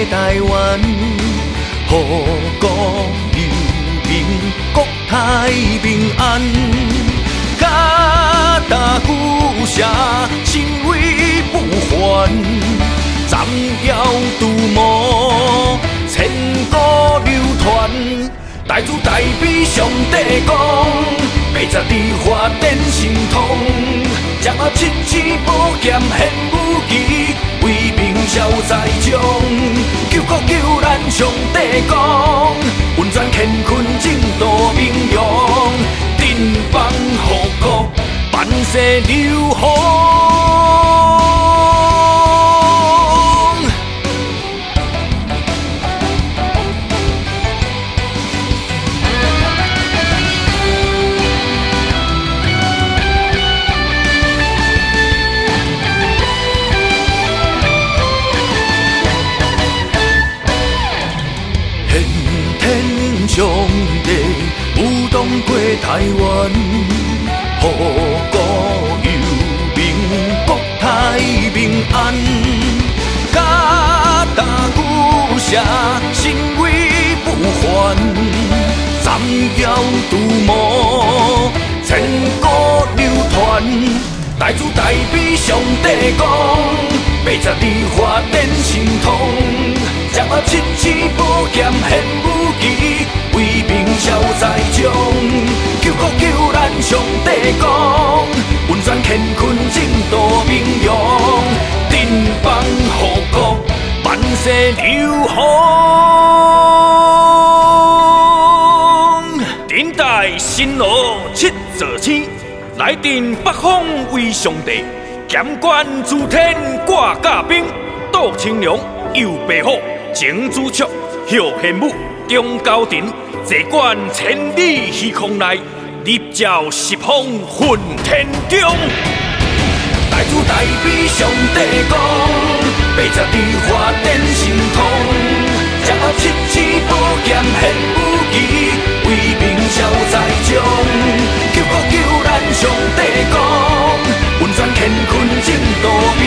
台湾，护国留名，国泰民安。甲大古社，心威不还，斩妖除魔，千古流传。大慈大悲上帝讲，八十二华殿神通，掌握七星宝剑献武器，为民消灾障。救国救难上帝讲，运转乾坤正道明扬，振邦护国，万世流芳。上帝有动过台湾，护国佑民，国泰民安。甲大古社，神威不还，斩妖除魔，千古流传。大慈大悲上帝讲，八十二华殿神通，掌握七星宝剑献武器，为民消灾障。救国救难上帝讲，运转乾坤正道明扬，振邦护国，万世流芳。顶戴新罗七座星，来定北方为上帝，剑冠诸天挂甲兵，杜青龙右白虎，前朱雀后玄武，中高庭坐观千里虚空内，立照十方混天中。大慈大悲上帝讲，八十二华殿神通，掌握七星宝剑献武器，为民消灾障。救国救难上帝讲，运转乾坤正道明